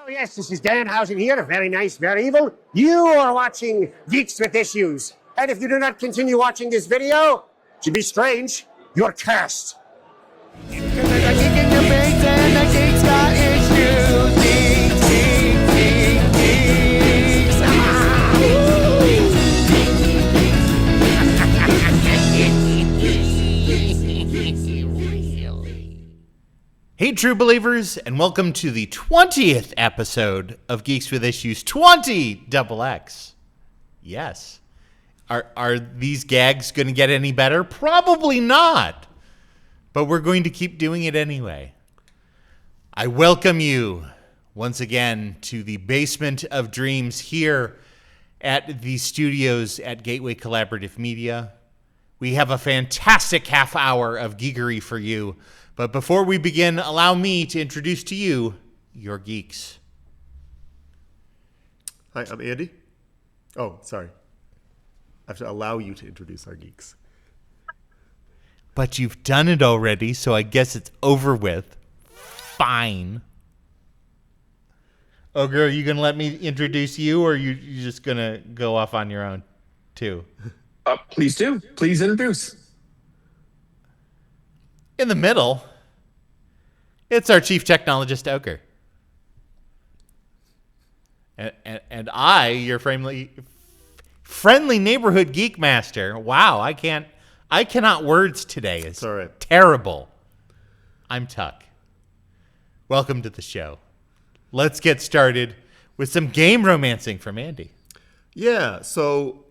Oh yes, this is Danhausen here, very nice, very evil. You are watching Geeks with Issues. And if you do not continue watching this video, it should be strange, you're cursed. Hey, true believers, and welcome to the 20th episode of Geeks with Issues 20XX. Yes. Are these gags going to get any better? Probably not. But we're going to keep doing it anyway. I welcome you once again to the basement of dreams here at the studios at Gateway Collaborative Media. We have a fantastic half hour of geekery for you. But before we begin, allow me to introduce to you your geeks. Hi, I'm Andy. Oh, sorry. I have to allow you to introduce our geeks. But you've done it already, so I guess it's over with. Fine. Ogre, are you going to let me introduce you, or are you just going to go off on your own, too? Please do. Please introduce. In the middle, it's our chief technologist, Ogre. And I, your friendly neighborhood Geekmaster. Wow, I cannot words today. It's all right. Terrible. I'm Tuck. Welcome to the show. Let's get started with some game romancing from Andy. Yeah, so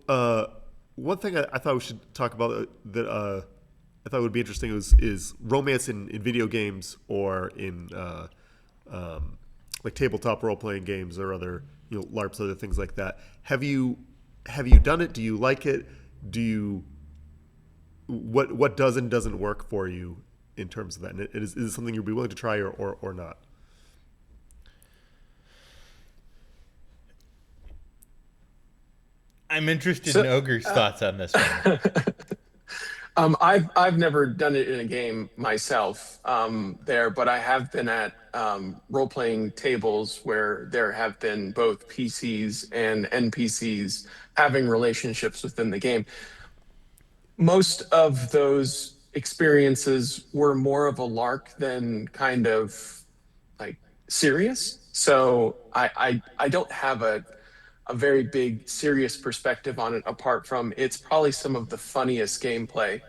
one thing I thought we should talk about that I thought would be interesting is romance in video games or in like tabletop role-playing games or other LARPs, other things like that. Have you done it? Do you like it? What does and doesn't work for you in terms of that? And is it something you'd be willing to try or not? I'm interested in Ogre's thoughts on this one. I've never done it in a game myself but I have been at role-playing tables where there have been both PCs and NPCs having relationships within the game. Most of those experiences were more of a lark than kind of like serious. So I don't have a very big serious perspective on it, apart from it's probably some of the funniest gameplay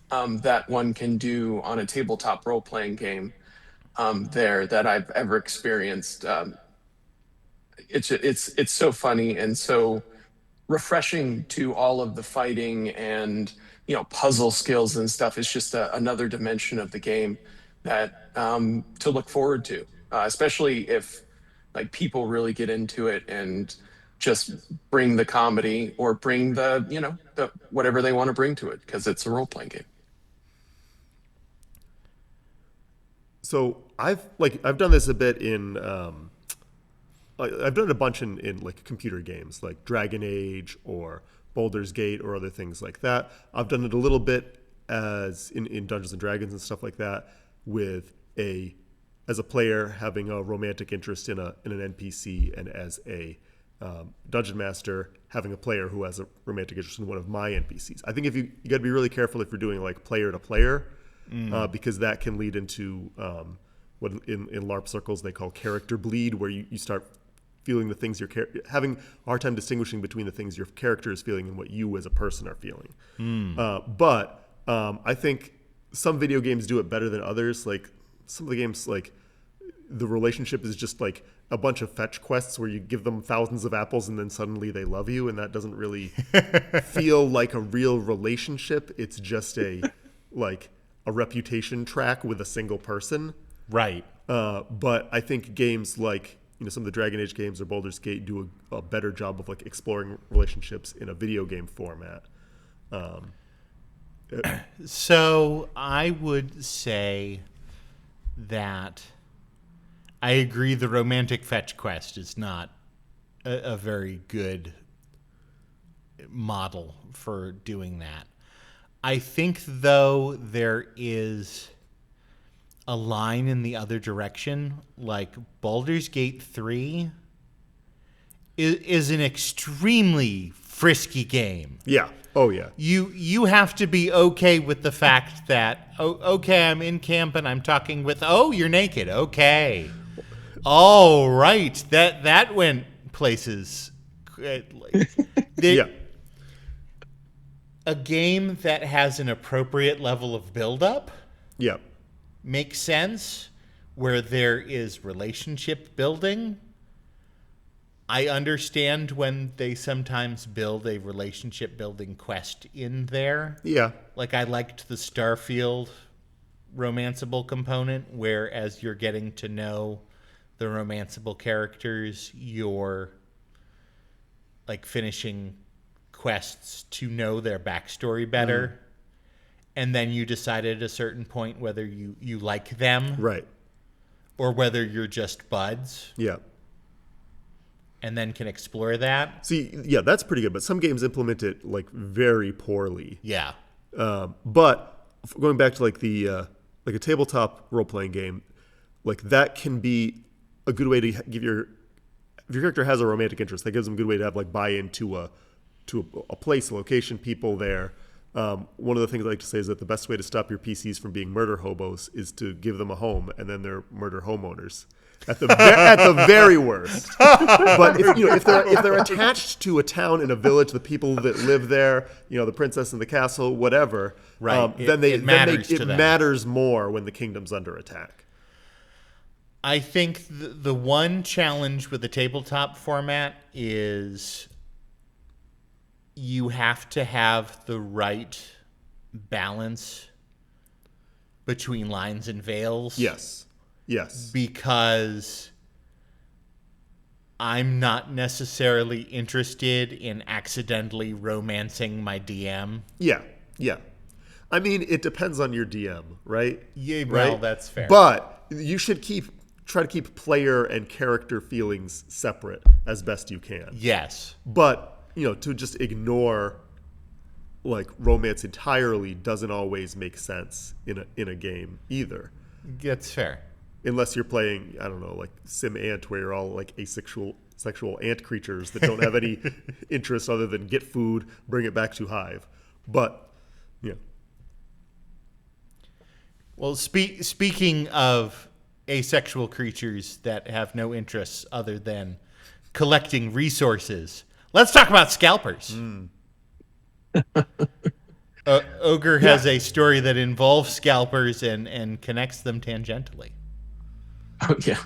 that one can do on a tabletop role-playing game that I've ever experienced. It's so funny and so refreshing to all of the fighting and puzzle skills and stuff. It's just another dimension of the game that to look forward to, especially if like people really get into it and just bring the comedy or bring the whatever they want to bring to it, because it's a role-playing game. So I've done this a bit in I've done it a bunch in like computer games like Dragon Age or Baldur's Gate or other things like that. I've done it a little bit as in Dungeons and Dragons and stuff like that with as a player having a romantic interest in an NPC, and as a dungeon master having a player who has a romantic interest in one of my NPCs. I think if you got to be really careful if you're doing like player to player, because that can lead into what in LARP circles they call character bleed, where you start feeling the things having a hard time distinguishing between the things your character is feeling and what you as a person are feeling. But I think some video games do it better than others. Like some of the games, like the relationship is just like a bunch of fetch quests where you give them thousands of apples and then suddenly they love you, and that doesn't really feel like a real relationship. It's just a reputation track with a single person. Right. But I think games like some of the Dragon Age games or Baldur's Gate do a better job of like exploring relationships in a video game format. So I would say that I agree the romantic fetch quest is not a very good model for doing that. I think, though, there is a line in the other direction. Like Baldur's Gate 3 is an extremely frisky game. Yeah. Oh, yeah. You have to be okay with the fact that, okay, I'm in camp and I'm talking with, you're naked. Okay. Oh, right. That went places. Yeah. A game that has an appropriate level of buildup Yeah. makes sense, where there is relationship building. I understand when they sometimes build a relationship building quest in there. Yeah. Like I liked the Starfield romanceable component, where as you're getting to know the romanceable characters, you're like finishing quests to know their backstory better. And then you decide at a certain point whether you like them. Right. Or whether you're just buds. Yeah. And then can explore that. See, yeah, that's pretty good. But some games implement it like very poorly. Yeah. But going back to like the like a tabletop role playing game, like that can be a good way to give if your character has a romantic interest, that gives them a good way to have like buy into a place, a location, people there. One of the things I like to say is that the best way to stop your PCs from being murder hobos is to give them a home, and then they're murder homeowners. At the very worst. But if they're attached to a town and a village, the people that live there, the princess and the castle, whatever, right? It Then matters more when the kingdom's under attack. I think the one challenge with the tabletop format is you have to have the right balance between lines and veils. Yes. Because I'm not necessarily interested in accidentally romancing my DM. Yeah. I mean, it depends on your DM, right? Yeah, right? well, that's fair. But you should try to keep player and character feelings separate as best you can. Yes. But, to just ignore like romance entirely doesn't always make sense in a game either. That's fair. Unless you're playing, I don't know, like Sim Ant, where you're all like sexual ant creatures that don't have any interest other than get food, bring it back to hive. But, yeah. Well, speaking of asexual creatures that have no interests other than collecting resources, let's talk about Scalpers. Ogre has a story that involves Scalpers and connects them tangentially. Oh, yeah.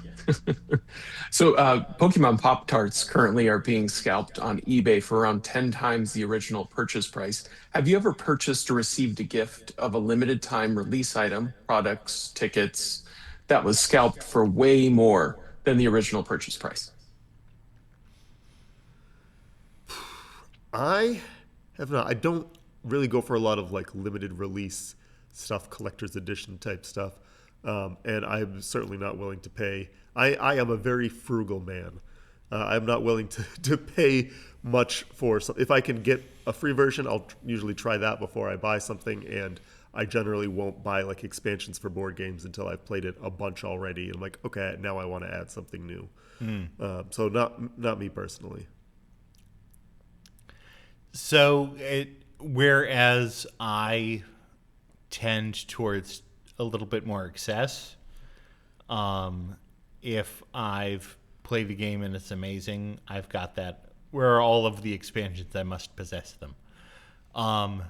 So Pokemon Pop-Tarts currently are being scalped on eBay for around 10 times the original purchase price. Have you ever purchased or received a gift of a limited time release item, products, tickets, that was scalped for way more than the original purchase price? I have not. I don't really go for a lot of like limited release stuff, collector's edition type stuff. And I'm certainly not willing to pay. I am a very frugal man. I'm not willing to pay much for something. If I can get a free version, I'll usually try that before I buy something. And I generally won't buy like expansions for board games until I've played it a bunch already. And I'm like, okay, now I want to add something new. So not me personally. So whereas I tend towards a little bit more excess, if I've played the game and it's amazing, I've got that. Where are all of the expansions? I must possess them. I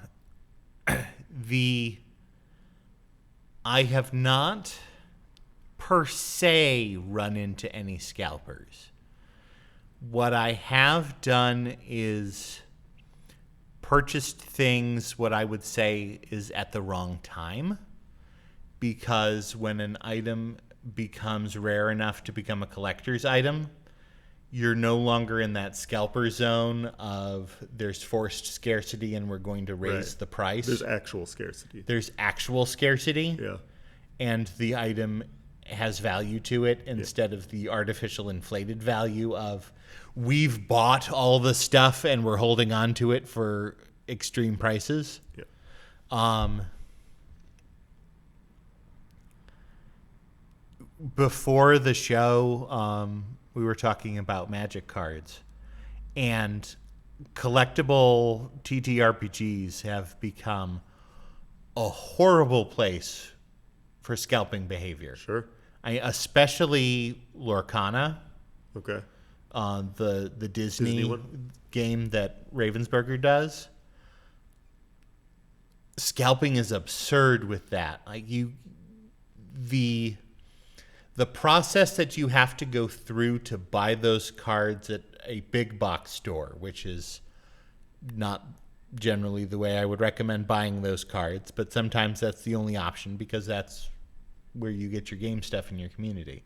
have not per se run into any scalpers. What I have done is purchased things what I would say is at the wrong time, because when an item becomes rare enough to become a collector's item, you're no longer in that scalper zone of there's forced scarcity and we're going to raise the price. There's actual scarcity. There's actual scarcity. Yeah. And the item has value to it instead of the artificial inflated value of we've bought all the stuff and we're holding on to it for extreme prices. Yeah. before the show, we were talking about Magic cards, and collectible TTRPGs have become a horrible place for scalping behavior. Sure. Especially Lorcana, Okay. the Disney one? game that Ravensburger does. Scalping is absurd with that. Like the process that you have to go through to buy those cards at a big box store, which is not generally the way I would recommend buying those cards, but sometimes that's the only option because that's where you get your game stuff in your community.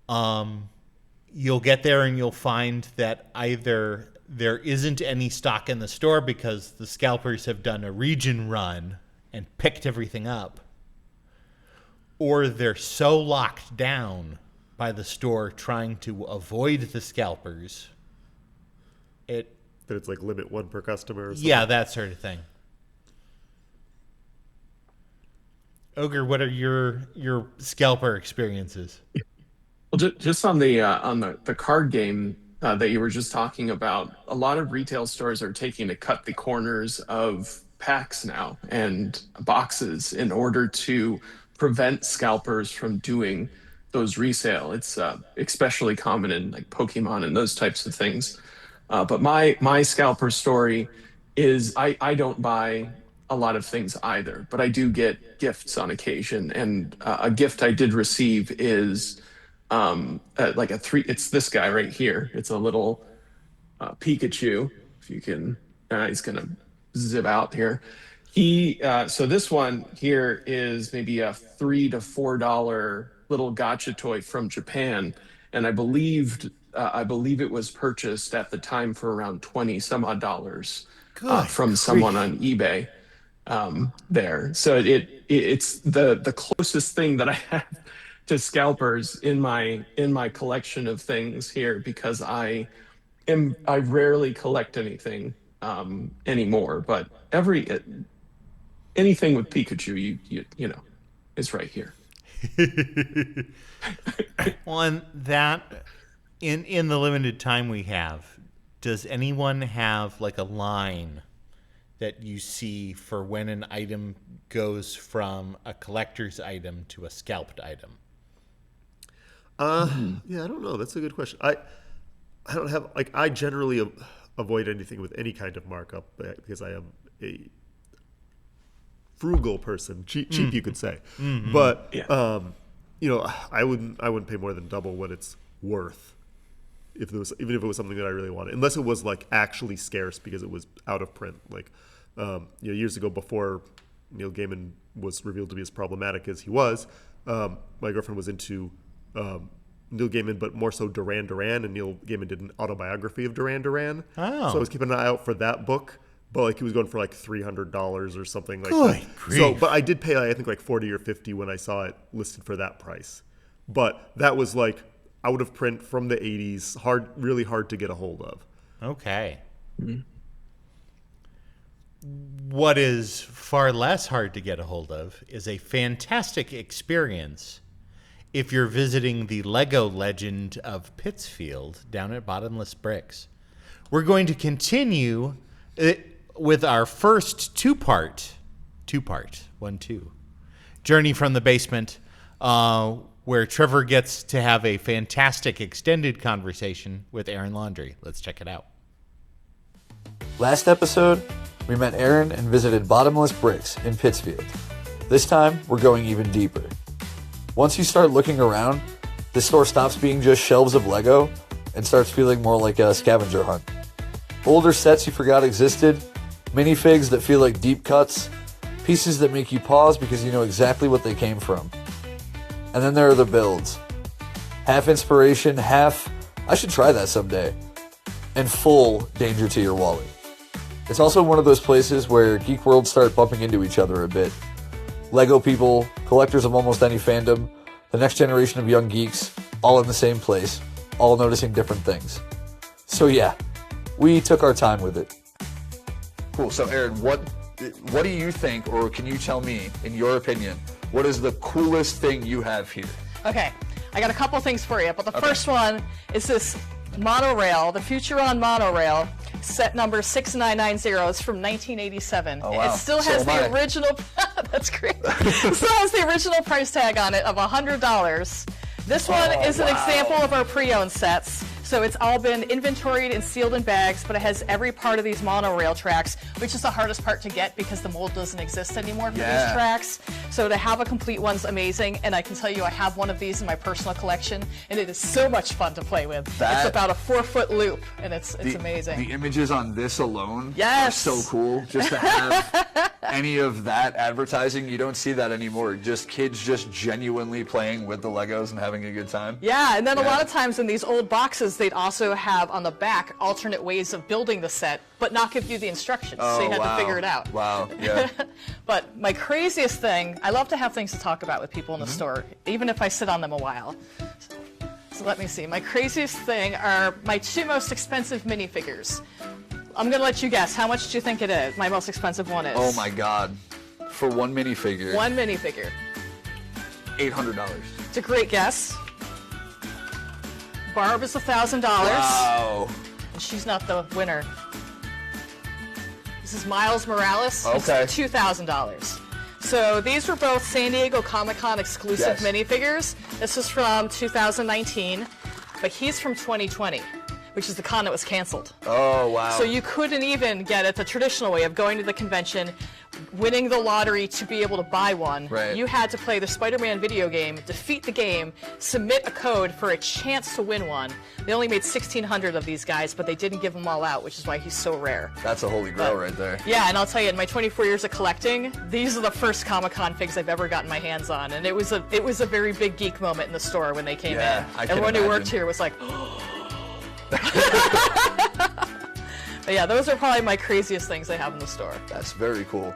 You'll get there and you'll find that either there isn't any stock in the store because the scalpers have done a region run and picked everything up, or they're so locked down by the store trying to avoid the scalpers. That it's like limit one per customer or something. Yeah, that sort of thing. Ogre, what are your scalper experiences? Well, just on the card game that you were just talking about, a lot of retail stores are taking to cut the corners of packs now and boxes in order to prevent scalpers from doing those resale. It's especially common in like Pokemon and those types of things. But my scalper story is I don't buy a lot of things either, but I do get gifts on occasion. And a gift I did receive is like it's this guy right here. It's a little Pikachu. If you can, he's gonna zip out here. So this one here is maybe a $3 to $4 little gotcha toy from Japan, and I believe it was purchased at the time for around 20 some odd dollars from someone on eBay there. So it's the closest thing that I have to scalpers in my collection of things here, because I rarely collect anything anymore, but anything with Pikachu you know is right here. On that, in the limited time we have, does anyone have like a line that you see for when an item goes from a collector's item to a scalped item? Yeah, I don't know. That's a good question. I don't have, like, I generally avoid anything with any kind of markup because I am a frugal person, cheap you could say. Mm-hmm. But Yeah. I wouldn't pay more than double what it's worth even if it was something that I really wanted, unless it was like actually scarce because it was out of print. Like years ago, before Neil Gaiman was revealed to be as problematic as he was, my girlfriend was into Neil Gaiman, but more so Duran Duran, and Neil Gaiman did an autobiography of Duran Duran. Oh. So I was keeping an eye out for that book, but like he was going for like $300 or something like that. Grief. So, but I did pay I think like 40 or 50 when I saw it listed for that price. But that was like out of print from the 80s, really hard to get a hold of. Okay. Mm-hmm. What is far less hard to get a hold of is a fantastic experience if you're visiting the Lego Legend of Pittsfield down at Bottomless Bricks. We're going to continue with our first two-part, Journey from the Basement, where Trevor gets to have a fantastic extended conversation with Erin Laundry. Let's check it out. Last episode, we met Erin and visited Bottomless Bricks in Pittsfield. This time, we're going even deeper. Once you start looking around, this store stops being just shelves of Lego and starts feeling more like a scavenger hunt. Older sets you forgot existed, minifigs that feel like deep cuts, pieces that make you pause because you know exactly what they came from. And then there are the builds. Half inspiration, half, I should try that someday, and full danger to your wallet. It's also one of those places where geek worlds start bumping into each other a bit. Lego people, collectors of almost any fandom, the next generation of young geeks, all in the same place, all noticing different things. So yeah, we took our time with it. Cool, so Erin, what do you think, or can you tell me, in your opinion, what is the coolest thing you have here? Okay, I got a couple things for you, but the first one is this monorail, the Futuron monorail, set number 6990. It's from 1987. Oh, wow. It still So has am I. the original. That's great. It still has the original price tag on it of $100. This one is an example of our pre-owned sets. So it's all been inventoried and sealed in bags, but it has every part of these monorail tracks, which is the hardest part to get because the mold doesn't exist anymore for these tracks. So to have a complete one's amazing, and I can tell you I have one of these in my personal collection, and it is so much fun to play with. It's about a 4-foot loop, and it's amazing. The images on this alone Yes. are so cool. Just to have any of that advertising, you don't see that anymore. Just kids just genuinely playing with the Legos and having a good time. Yeah, and then a lot of times in these old boxes, they'd also have on the back alternate ways of building the set, but not give you the instructions, so you had to figure it out. Wow, yeah. But my craziest thing, I love to have things to talk about with people in the store, even if I sit on them a while. So let me see. My craziest thing are my 2 most expensive minifigures. I'm going to let you guess. How much do you think it is? My most expensive one is. Oh my God. For one minifigure, One minifigure. $800. It's a great guess. Barb is $1,000. Wow. And she's not the winner. This is Miles Morales. Okay. It's $2,000. So these were both San Diego Comic-Con exclusive Yes. minifigures. This is from 2019, but he's from 2020, which is the con that was canceled. Oh, wow. So you couldn't even get it the traditional way of going to the convention, winning the lottery to be able to buy one. Right. You had to play the Spider-Man video game, defeat the game, submit a code for a chance to win one. They only made 1,600 of these guys, but they didn't give them all out, which is why he's so rare. That's a holy grail right there. Yeah, and I'll tell you, in my 24 years of collecting, these are the first Comic-Con figs I've ever gotten my hands on, and it was a very big geek moment in the store when they came Yeah, in. I can Everyone who worked imagine. here was like, But yeah, those are probably my craziest things I have in the store. That's very cool.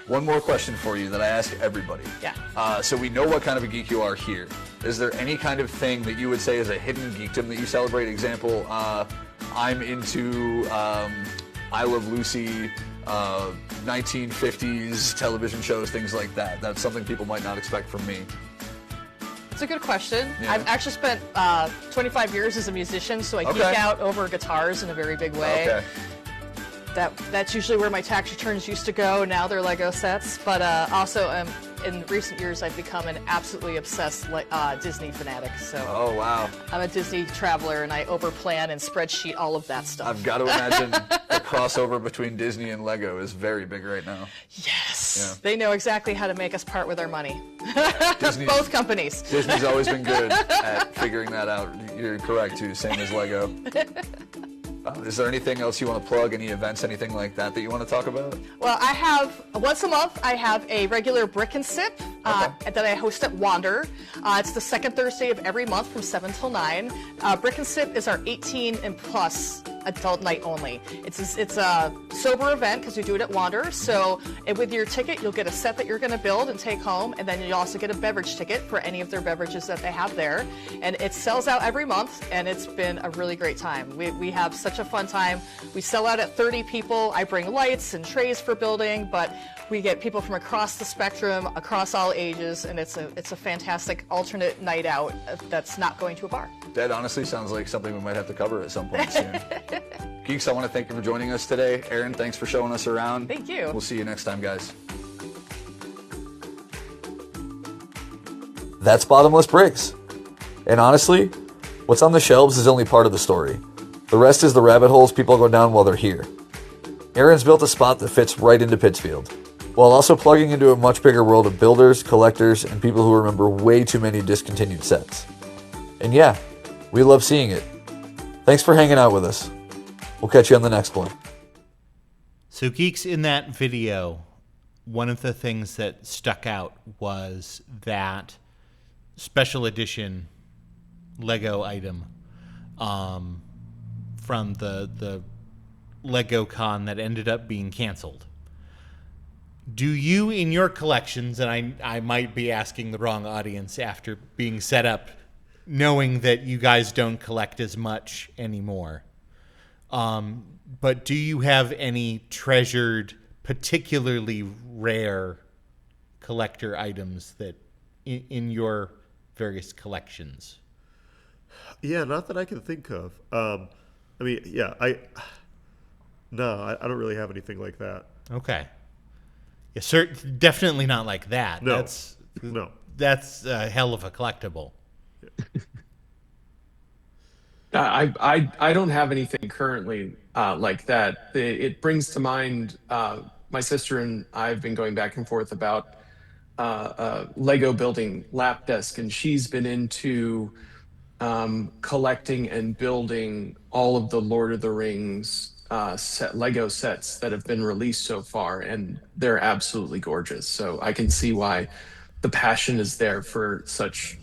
One more question for you that I ask everybody. Yeah. So we know what kind of a geek you are here. Is there any kind of thing that you would say is a hidden geekdom that you celebrate? Example, I'm into I Love Lucy, 1950s television shows, things like that. That's something people might not expect from me. It's a good question. Yeah. I've actually spent 25 years as a musician, so I geek out over guitars in a very big way. Okay. That's usually where my tax returns used to go. Now they're Lego sets. But also, in recent years, I've become an absolutely obsessed Disney fanatic. So Oh, wow. I'm a Disney traveler, and I overplan and spreadsheet all of that stuff. I've got to imagine the crossover between Disney and Lego is very big right now. Yes. Yeah. They know exactly how to make us part with our money. Disney's, Both companies. Disney's always been good at figuring that out. You're correct, too. Same as Lego. Is there anything else you want to plug? Any events, anything like that you want to talk about? Well, I have, once a month, I have a regular Brick and Sip that I host at Wander. It's the second Thursday of every month from 7 till 9. Brick and Sip is our 18 and plus adult night only. It's a sober event because we do it at Wander. So with your ticket, you'll get a set that you're going to build and take home, and then you also get a beverage ticket for any of their beverages that they have there. And it sells out every month, and it's been a really great time. We have such a fun time. We sell out at 30 people. I bring lights and trays for building, but we get people from across the spectrum, across all ages, and it's a fantastic alternate night out that's not going to a bar. That honestly sounds like something we might have to cover at some point soon. Geeks, I want to thank you for joining us today. Erin, thanks for showing us around. Thank you. We'll see you next time, guys. That's Bottomless Bricks. And honestly, what's on the shelves is only part of the story. The rest is the rabbit holes people go down while they're here. Erin's built a spot that fits right into Pittsfield, while also plugging into a much bigger world of builders, collectors, and people who remember way too many discontinued sets. And yeah, we love seeing it. Thanks for hanging out with us. We'll catch you on the next one. So, Geeks, in that video, one of the things that stuck out was that special edition Lego item from the Lego Con that ended up being canceled. Do you, in your collections, and I might be asking the wrong audience after being set up, knowing that you guys don't collect as much anymore, but do you have any treasured, particularly rare collector items that in your various collections? Yeah, not that I can think of. I mean, yeah, I don't really have anything like that. Okay. Yeah, definitely not like that. No. That's a hell of a collectible. I don't have anything currently like that. It brings to mind my sister and I have been going back and forth about Lego building lap desk, and she's been into collecting and building all of the Lord of the Rings Lego sets that have been released so far, and they're absolutely gorgeous. So I can see why the passion is there for such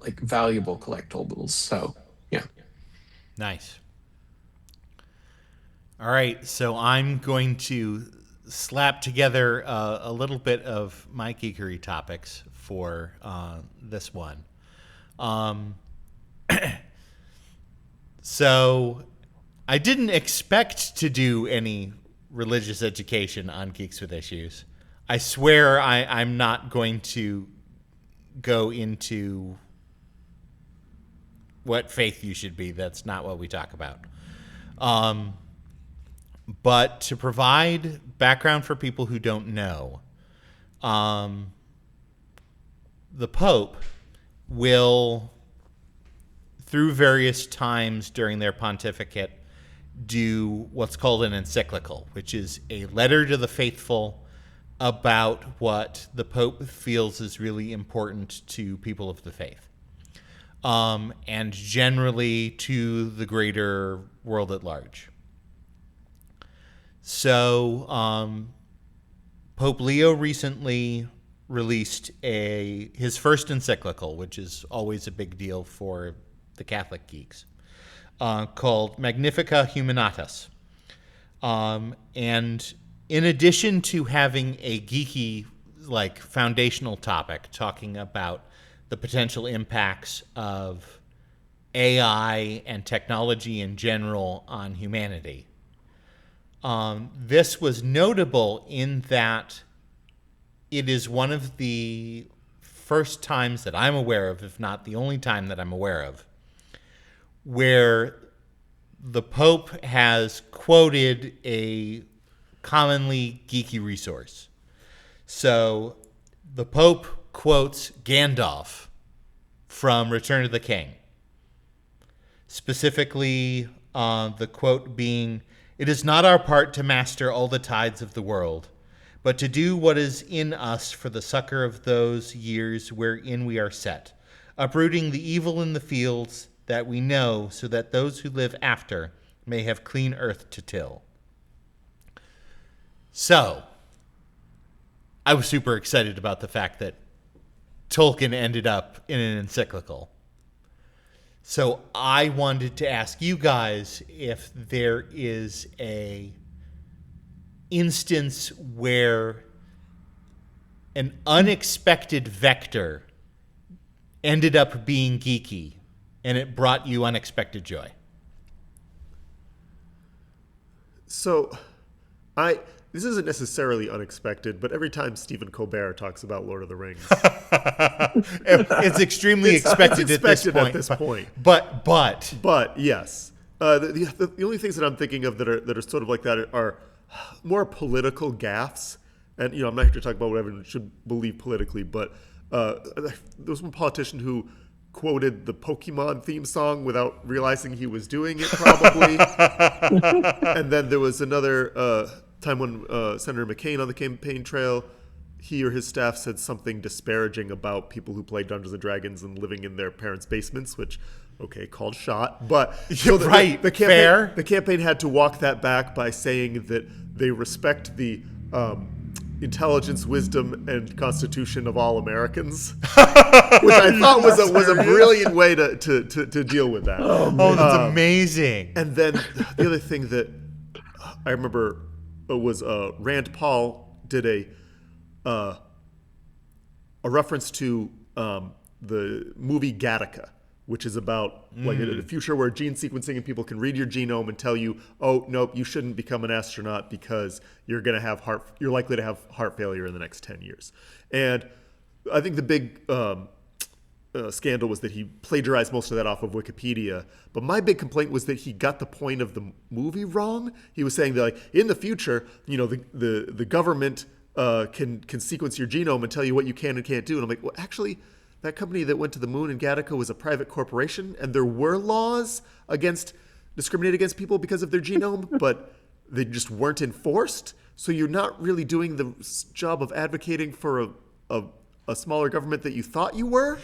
like valuable collectibles. So yeah. Nice. All right, so I'm going to slap together a little bit of my geekery topics for this one. So I didn't expect to do any religious education on Geeks with Issues. I swear I'm not going to go into what faith you should be. That's not what we talk about. But to provide background for people who don't know, the Pope will, through various times during their pontificate, do what's called an encyclical, which is a letter to the faithful about what the Pope feels is really important to people of the faith. And generally to the greater world at large. So Pope Leo recently released his first encyclical, which is always a big deal for the Catholic geeks, called Magnifica Humanitas. And in addition to having a geeky, like, foundational topic talking about the potential impacts of AI and technology in general on humanity, this was notable in that it is one of the first times that I'm aware of, if not the only time that I'm aware of, where the Pope has quoted a commonly geeky resource. So the Pope quotes Gandalf from Return of the King. Specifically, the quote being, "It is not our part to master all the tides of the world, but to do what is in us for the succor of those years wherein we are set, uprooting the evil in the fields that we know, so that those who live after may have clean earth to till." So, I was super excited about the fact that Tolkien ended up in an encyclical. So I wanted to ask you guys if there is a instance where an unexpected vector ended up being geeky and it brought you unexpected joy. So, this isn't necessarily unexpected, but every time Stephen Colbert talks about Lord of the Rings, it's extremely expected at this point. But yes, the only things that I'm thinking of that are sort of like that are more political gaffes. And I'm not here to talk about what everyone should believe politically, but there was one politician who quoted the Pokemon theme song without realizing he was doing it, probably. And then there was another time when Senator McCain on the campaign trail, he or his staff said something disparaging about people who play Dungeons and Dragons and living in their parents' basements, which, okay, called shot. But so right, the campaign had to walk that back by saying that they respect the intelligence, wisdom, and constitution of all Americans, which I thought was a brilliant way to deal with that. Oh, that's amazing. And then the other thing that I remember was Rand Paul did a reference to the movie Gattaca, which is about like a future where gene sequencing and people can read your genome and tell you, oh nope, you shouldn't become an astronaut because you're likely to have heart failure in the next 10 years. And I think the big scandal was that he plagiarized most of that off of Wikipedia. But my big complaint was that he got the point of the movie wrong. He was saying that, like, in the future, the government can sequence your genome and tell you what you can and can't do. And I'm like, well, actually, that company that went to the moon in Gattaca was a private corporation, and there were laws against discriminate against people because of their genome, but they just weren't enforced. So you're not really doing the job of advocating for a smaller government that you thought you were.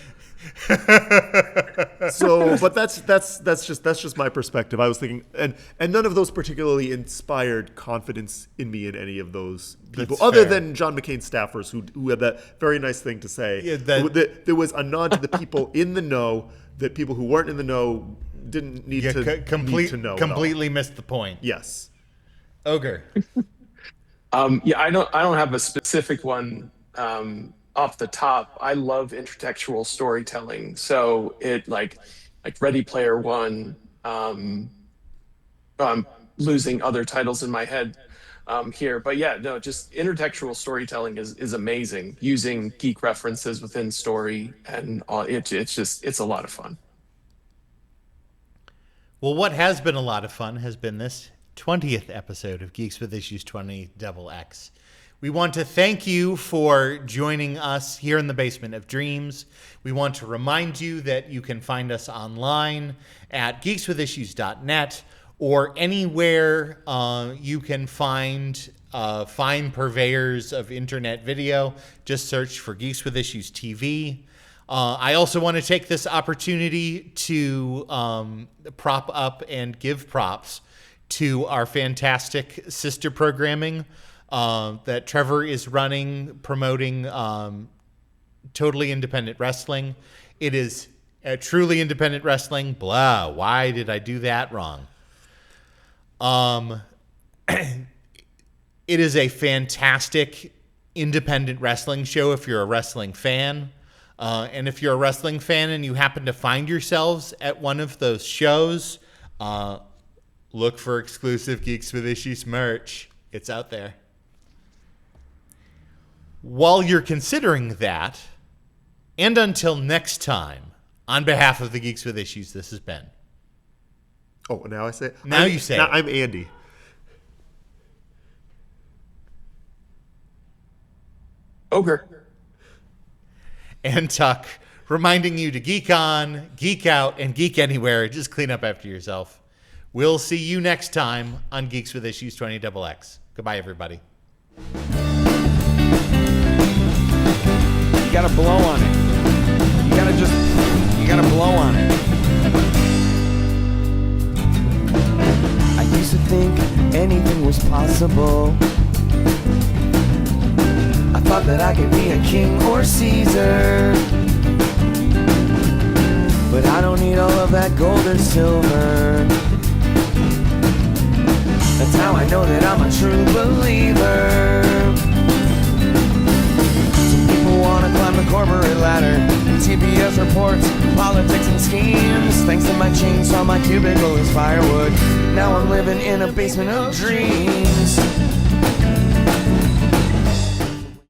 So, but that's just my perspective. I was thinking, and none of those particularly inspired confidence in me in any of those people, That's other fair. than John McCain's staffers who had that very nice thing to say. Yeah, there was a nod to the people in the know that people who weren't in the know didn't need to need to know. Completely missed the point. Yes. Ogre. Yeah, I don't have a specific one off the top. I love intertextual storytelling. So it like Ready Player One. I'm losing other titles in my head here, but yeah, no, just intertextual storytelling is amazing. Using geek references within story and all, it's a lot of fun. Well, what has been a lot of fun has been this 20th episode of Geeks with Issues 20XX. We want to thank you for joining us here in the Basement of Dreams. We want to remind you that you can find us online at geekswithissues.net or anywhere you can find fine purveyors of internet video. Just search for Geeks with Issues TV. I also want to take this opportunity to prop up and give props to our fantastic sister programming that Trevor is running, promoting totally independent wrestling. It is truly independent wrestling. Blah. Why did I do that wrong? It is a fantastic independent wrestling show if you're a wrestling fan. And if you're a wrestling fan and you happen to find yourselves at one of those shows, look for exclusive Geeks with Issues merch. It's out there. While you're considering that, and until next time, on behalf of the Geeks with Issues, this has been. Oh, now I say it? Now you say it. I'm Andy. Ogre. And Tuck, reminding you to geek on, geek out, and geek anywhere. Just clean up after yourself. We'll see you next time on Geeks with Issues 20XX. Goodbye, everybody. You gotta blow on it. You gotta blow on it. I used to think anything was possible. I thought that I could be a king or Caesar. But I don't need all of that gold or silver. That's how I know that I'm a true believer. Some people wanna climb the corporate ladder, TBS reports, politics and schemes. Thanks to my chainsaw, my cubicle is firewood. Now I'm living in a basement of dreams.